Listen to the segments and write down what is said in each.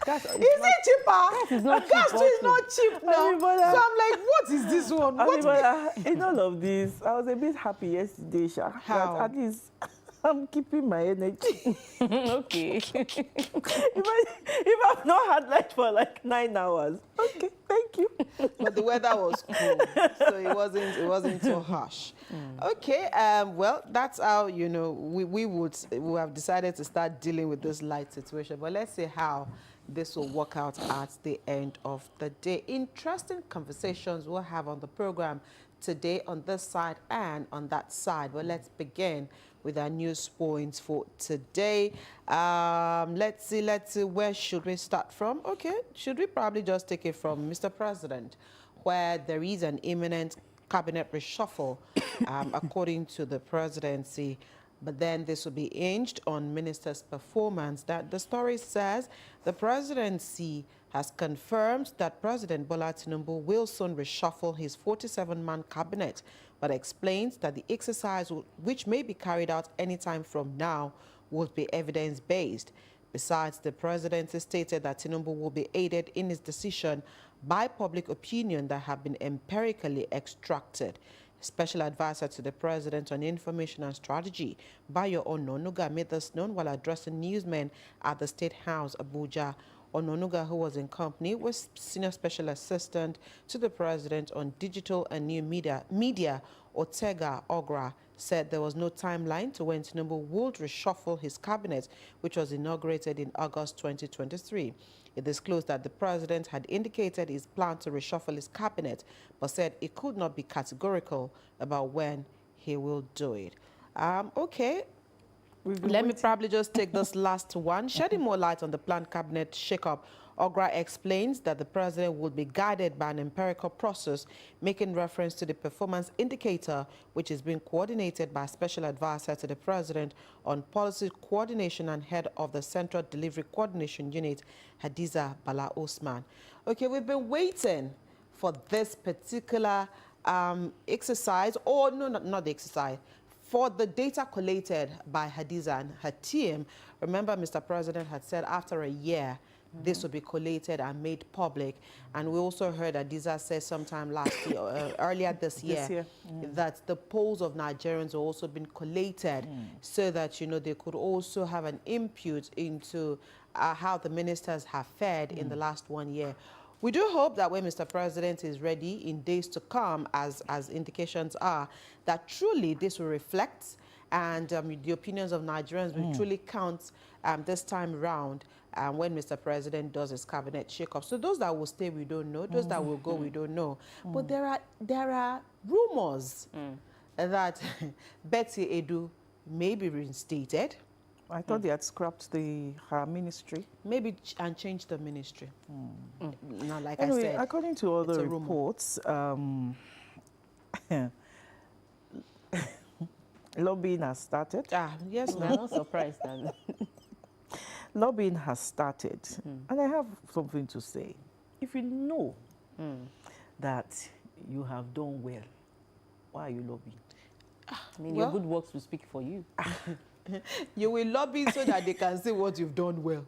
Gas Is it cheaper? Gas is not Gas cheap too is also. not cheap now. Abimbola. So I'm like, what is this one? What Abimbola, in all of this, I was a bit happy yesterday, Sha. How? That at least I'm keeping my energy. Okay. if I've not had light for like 9 hours, okay, thank you. But the weather was cool, so it wasn't so harsh. Okay, well, that's how, you know, we have decided to start dealing with this light situation. But let's see how this will work out at the end of the day. Interesting conversations we'll have on the program today on this side and on that side. But let's begin with our news points for today. Let's see, where should we start from? Okay, should we probably just take it from Mr. President, where there is an imminent cabinet reshuffle, according to the presidency. But then this will be hinged on ministers' performance. That the story says the presidency has confirmed that President Bola Tinubu will soon reshuffle his 47-man cabinet, but explains that the exercise, which may be carried out anytime from now, will be evidence-based. Besides, the presidency stated that Tinubu will be aided in his decision by public opinion that have been empirically extracted. Special advisor to the president on information and strategy, Bayo Ononuga, made this known while addressing newsmen at the State House, Abuja. Ononuga, who was in company, was senior special assistant to the president on digital and new media Ortega Ogra, said there was no timeline to when Tinubu would reshuffle his cabinet, which was inaugurated in August 2023. It disclosed that the president had indicated his plan to reshuffle his cabinet, but said it could not be categorical about when he will do it. Okay. Let me probably just take this last one. Shedding more light on the planned cabinet shakeup, Ogra explains that the president will be guided by an empirical process, making reference to the performance indicator, which is being coordinated by a special advisor to the president on policy coordination and head of the Central Delivery Coordination Unit, Hadiza Bala Osman. Okay, we've been waiting for this particular exercise, or no, not the exercise, for the data collated by Hadiza and her team. Remember, Mr. President had said after a year, this will be collated and made public. And we also heard Hadiza say sometime last year, earlier this year, that the polls of Nigerians have also been collated so that, you know, they could also have an input into how the ministers have fared in the last 1 year. We do hope that when Mr. President is ready in days to come, as indications are, that truly this will reflect and the opinions of Nigerians will truly count this time around when Mr. President does his cabinet shake-up. So those that will stay, we don't know. Those that will go, we don't know. But there are rumors that Betty Edu may be reinstated. I thought they had scrapped her ministry. Maybe and changed the ministry. Now, like Anyway, I said, according to other reports, lobbying has started. Yes, I'm ma'am. not surprised. Then. Lobbying has started. And I have something to say. If you know that you have done well, why are you lobbying? I mean, your good works will speak for you. You will lobby so that they can see what you've done well.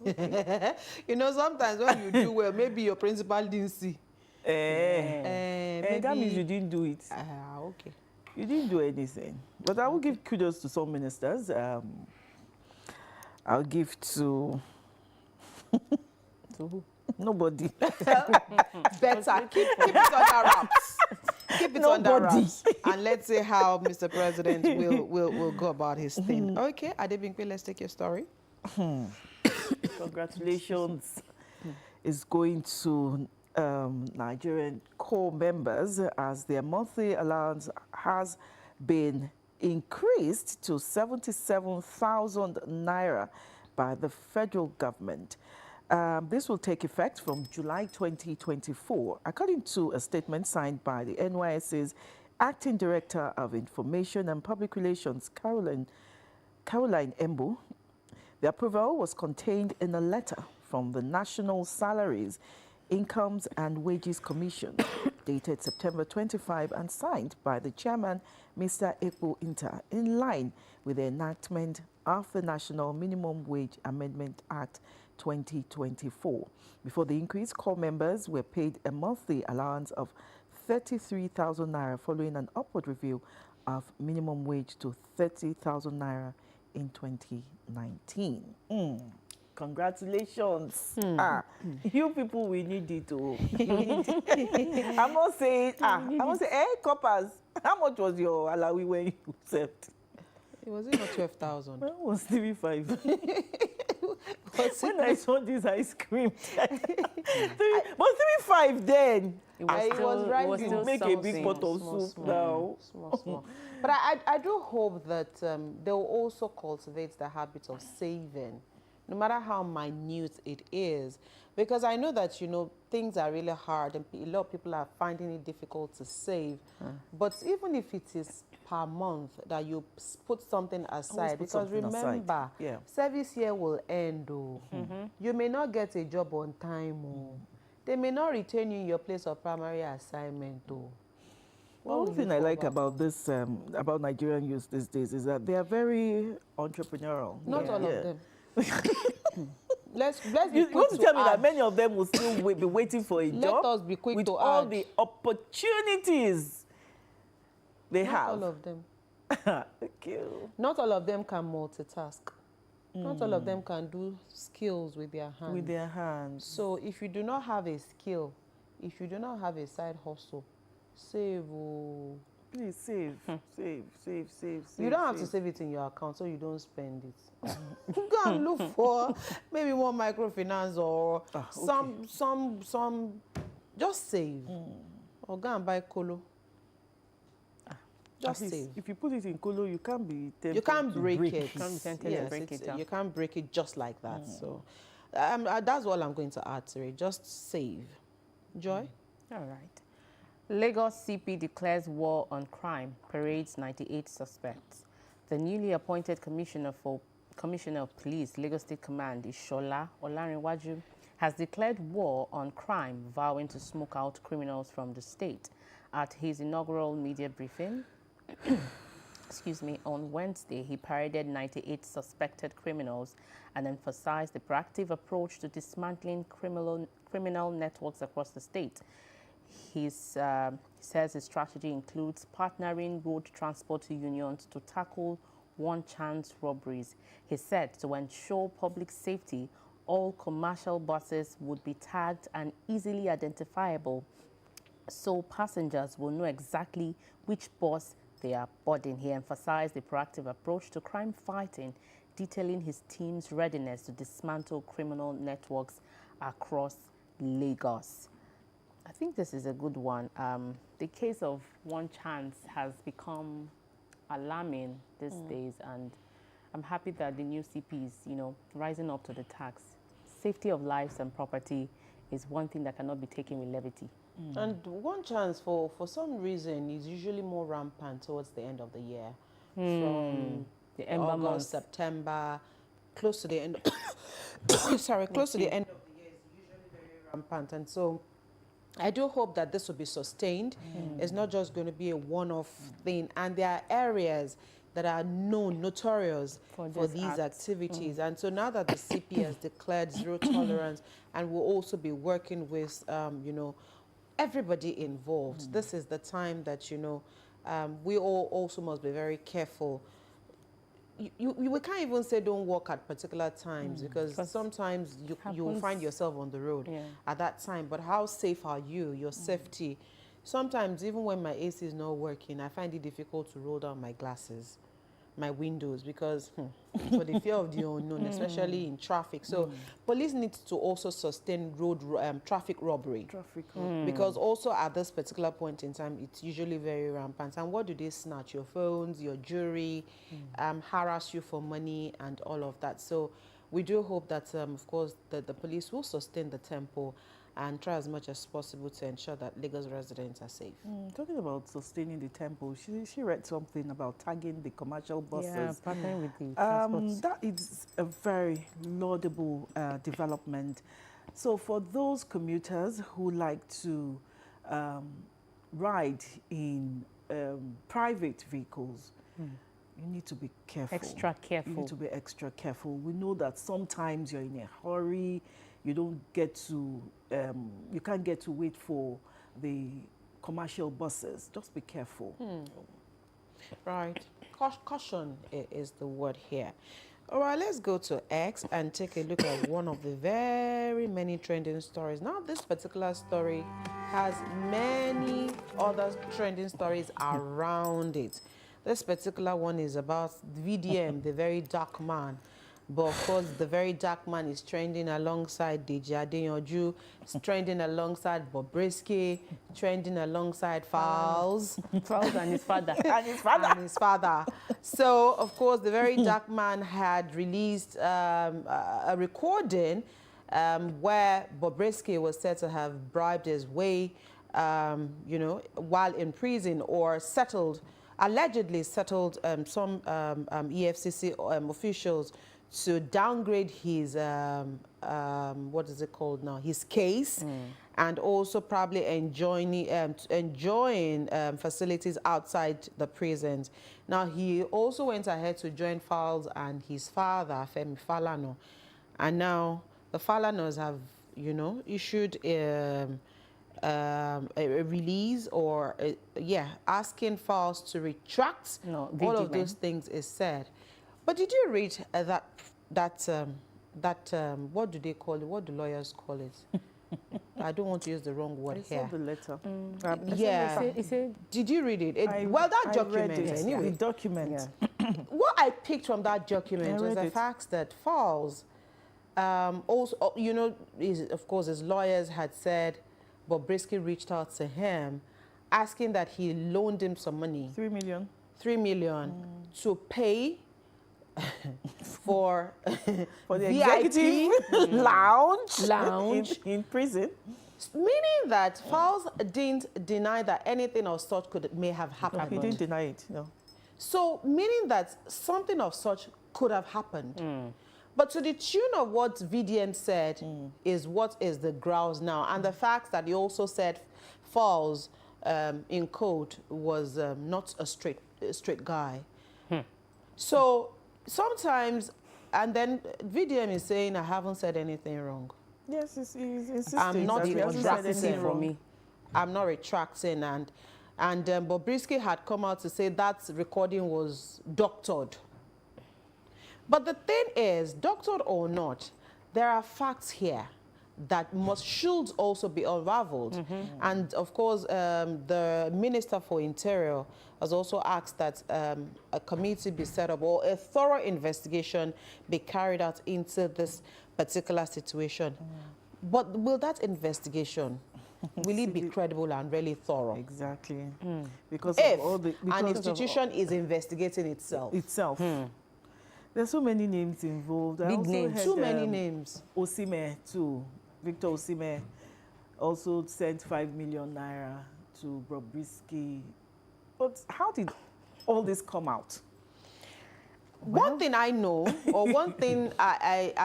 Okay. You know, sometimes when you do well, maybe your principal didn't see. Maybe... that means you didn't do it. Okay. You didn't do anything. But I will give kudos to some ministers. I'll give to... To who? Nobody. Better. Keep it under wraps. Keep it under wraps. And let's see how Mr. President will go about his thing. Okay, Adebinkwe, let's take your story. Congratulations is going to Nigerian core members as their monthly allowance has been increased to 77,000 naira by the federal government. This will take effect from July 2024, according to a statement signed by the NYSC's Acting Director of Information and Public Relations, Caroline Embu. The approval was contained in a letter from the National Salaries, Incomes and Wages Commission, dated September 25 and signed by the chairman, Mr. Ekpo Inter, in line with the enactment of the National Minimum Wage Amendment Act 2024. Before the increase, corps members were paid a monthly allowance of 33,000 naira following an upward review of minimum wage to 30,000 naira in 2019. Congratulations. You people, we need it. Oh. I'm not saying, I'm not saying, hey, coppers, how much was your alawi when you served? It was not 12,000. When was 3,500? When I saw this ice cream, but 3,500 then. It was rising. still Make a big pot of small, soup now. Small. But I do hope that they'll also cultivate the habit of saving, no matter how minute it is. Because I know that, you know, things are really hard and a lot of people are finding it difficult to save. But even if it is per month that you put something aside, because something remember, aside. Yeah. service year will end. You may not get a job on time. They may not retain you in your place of primary assignment. One thing I like about this, about Nigerian youth these days is that they are very entrepreneurial. Not all of them. Let's be You quick want to tell me that add. many of them will still be waiting for a Let job us be quick with to all add. the opportunities they Not have? all of them. Okay. Not all of them can multitask. Not all of them can do skills with their hands. With their hands. So if you do not have a skill, if you do not have a side hustle, save. Please save, save. You don't have to save it in your account so you don't spend it. Go and look for maybe one microfinance or some. Just save. Or go and buy colo. Just save. If you put it in colo, you can't be tempted You can't to break it. You can't be tempted to Yes, break it, you can't break it just like that. So that's all I'm going to add to it. Just save. Joy? All right. Lagos CP declares war on crime, parades 98 suspects. The newly appointed Commissioner of Police, Lagos State Command, Ishola Olarinwaju, has declared war on crime, vowing to smoke out criminals from the state. At his inaugural media briefing, on Wednesday, he paraded 98 suspected criminals and emphasized the proactive approach to dismantling criminal networks across the state. He says his strategy includes partnering road transport unions to tackle one-chance robberies. He said to ensure public safety, all commercial buses would be tagged and easily identifiable so passengers will know exactly which bus they are boarding. He emphasized the proactive approach to crime fighting, detailing his team's readiness to dismantle criminal networks across Lagos. I think this is a good one. The case of one chance has become alarming these days, and I'm happy that the new CP is, rising up to the task. Safety of lives and property is one thing that cannot be taken with levity. And one chance, for some reason, is usually more rampant towards the end of the year. From the Ember August, months. September, close to the end. Close to the end of the year is usually very rampant. And so I do hope that this will be sustained. It's not just going to be a one-off thing. And there are areas that are notorious for these activities. And so now that the CP has declared zero tolerance and will also be working with, everybody involved, this is the time that, we all also must be very careful. We can't even say don't walk at particular times because sometimes you will find yourself on the road at that time. But how safe are you, your safety? Sometimes even when my AC is not working, I find it difficult to roll down my glasses, my windows, because for the fear of the unknown, especially in traffic. So police need to also sustain road traffic robbery. Because also at this particular point in time, it's usually very rampant. And what do they snatch? Your phones, your jewelry, harass you for money and all of that. So we do hope that, of course, that the police will sustain the tempo and try as much as possible to ensure that Lagos residents are safe. Talking about sustaining the tempo, she read something about tagging the commercial buses. Yeah, partnering with the transports. That is a very laudable development. So for those commuters who like to ride in private vehicles, you need to be careful. Extra careful. You need to be extra careful. We know that sometimes you're in a hurry. You don't get to, you can't get to wait for the commercial buses. Just be careful. Right. Caution is the word here. All right, let's go to X and take a look at one of the very many trending stories. Now, this particular story has many other trending stories around it. This particular one is about VDM, the very dark man. But of course, the very dark man is trending alongside Deji Adeyanju, it's trending alongside Bobrisky, trending alongside Fowles. Fowles and his father. And his father. And his father. So, of course, the very dark man had released a recording where Bobrisky was said to have bribed his way, you know, while in prison, or allegedly settled some EFCC officials to downgrade his, what is it called now, his case, and also probably enjoying facilities outside the prisons. Now, he also went ahead to join Fowles and his father, Femi Falana. And now the Falanas have, you know, issued a release, or asking Fowles to retract all of those things is said. But did you read that what do they call it? What do lawyers call it? I don't want to use the wrong word here. The letter. Yeah. Did you read it? Well, that document, anyway. The document. What I picked from that document was the fact that Fowles, also, you know, of course, his lawyers had said Bobrisky reached out to him, asking that he loaned him some money. 3 million. 3 million to pay for the executive lounge in prison. Meaning that Fowles didn't deny that anything of such may have happened. He didn't deny it, no. So, meaning that something of such could have happened. But to the tune of what VDM said is what is the grouse now. And the fact that he also said Fowles, in code, was not a straight guy. So, sometimes, and then VDM is saying, I haven't said anything wrong. Yes, he's insisting. I'm not retracting from me. I'm not retracting. And Bobrisky had come out to say that recording was doctored. But the thing is, doctored or not, there are facts here that should also be unraveled. And of course, the Minister for Interior has also asked that a committee be set up, or a thorough investigation be carried out into this particular situation. But will that investigation, will it be credible and really thorough? Exactly. Because if of all the, an institution is investigating itself. There's so many names involved. Big names. Too many names. Osimhen too. Victor Osimhen also sent 5 million naira to Bobrisky. But how did all this come out? One thing I know, or one thing I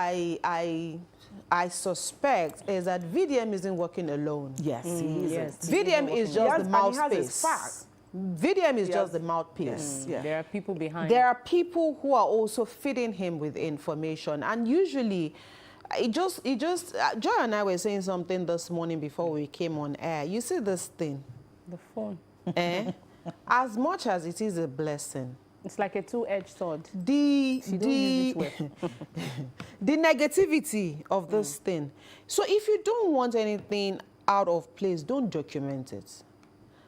suspect, is that VDM isn't working alone. Yes, he isn't. VDM is just the mouthpiece. VDM is just the mouthpiece. There are people behind. There are people who are also feeding him with information, and usually, Joy and I were saying something this morning before we came on air. You see this thing, the phone. As much as it is a blessing, it's like a two-edged sword. The negativity of this thing. So if you don't want anything out of place, don't document it.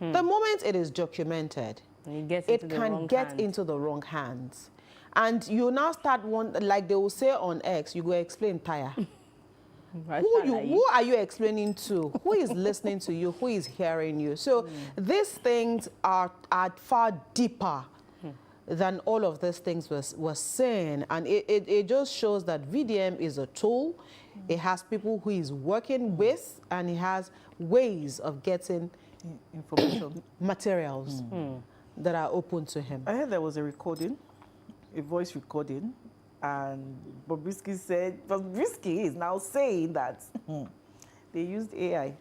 The moment it is documented, it can get into the wrong hands. And you now start like they will say on X, you go explain tire. Who are you explaining to? Who is listening to you? Who is hearing you? So these things are far deeper than all of these things was saying. And it just shows that VDM is a tool. It has people who he's working with, and he has ways of getting information, materials that are open to him. I heard there was a recording, a voice recording, and Bobrisky said, Bobrisky is now saying that they used AI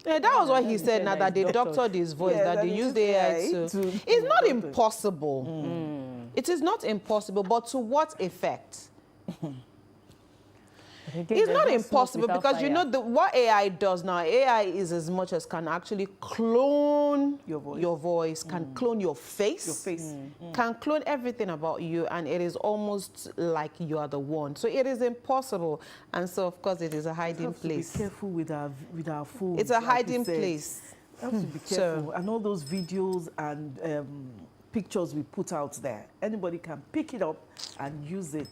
Yeah, that was what he He said said now, that that they it's doctored. doctored his voice, Yeah, that they used AI to... It's not impossible. It is not impossible, but to what effect? Again, It's there's not no smoke impossible without because, you fire. know, what AI does now, AI is as much as can actually clone Your voice. can clone your face. Your face. Can clone everything about you, and it is almost like you are the one. So it is impossible. And so, of course, it is a hiding have place. To be careful with our phones. It's a like you hiding said. place. We have to be careful. And all those videos and pictures we put out there, anybody can pick it up and use it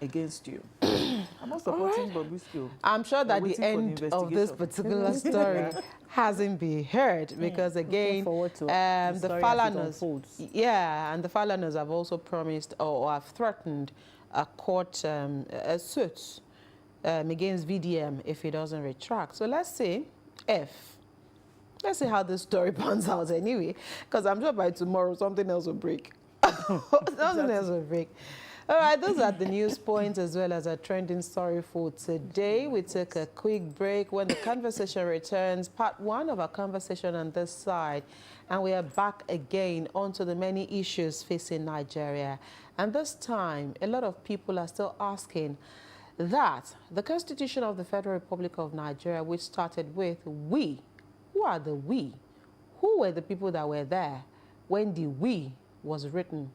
against you. I'm not supporting Bobrisky. I'm sure that the waiting for the end of this investigation. particular story hasn't been heard because, again, forward to the story as it Falanas, unfolds. yeah, and the Falanas have also promised or have threatened a court a suit against VDM if he doesn't retract. So let's see how this story pans out anyway, because I'm sure by tomorrow something else will break. Something else will break. All right, those are the news points as well as a trending story for today. We took a quick break. When the conversation returns, part one of our conversation on this side, and we are back again onto the many issues facing Nigeria. And this time, a lot of people are still asking that the Constitution of the Federal Republic of Nigeria, which started with we, who are the we? Who were the people that were there when the we was written?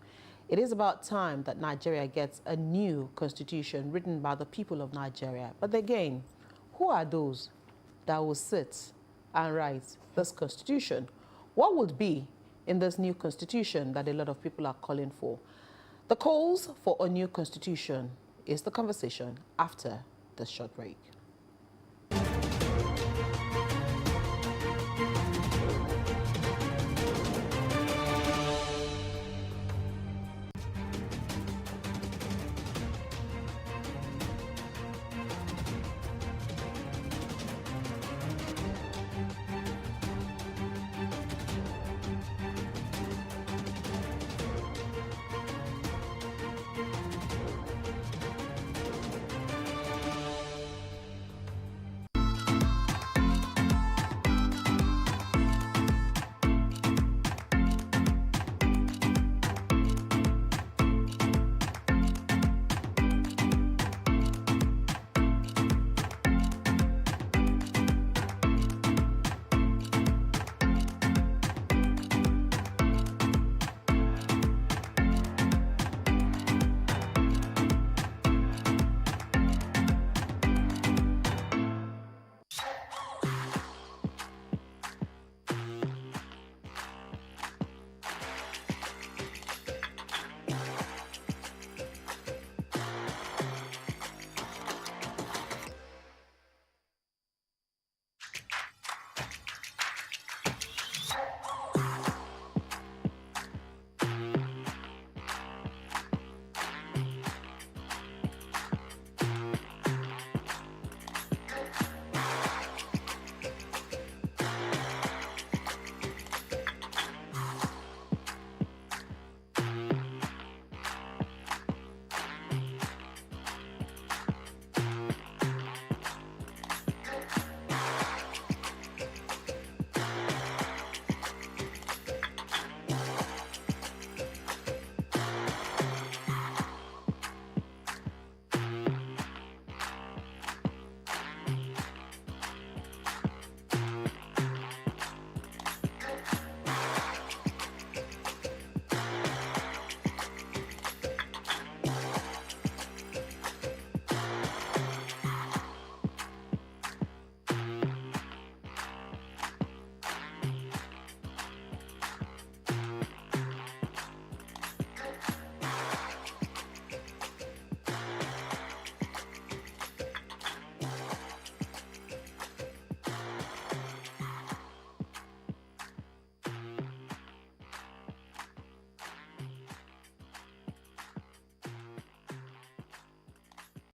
It is about time that Nigeria gets a new constitution written by the people of Nigeria. But again, who are those that will sit and write this constitution? What would be in this new constitution that a lot of people are calling for? The calls for a new constitution is the conversation after this short break.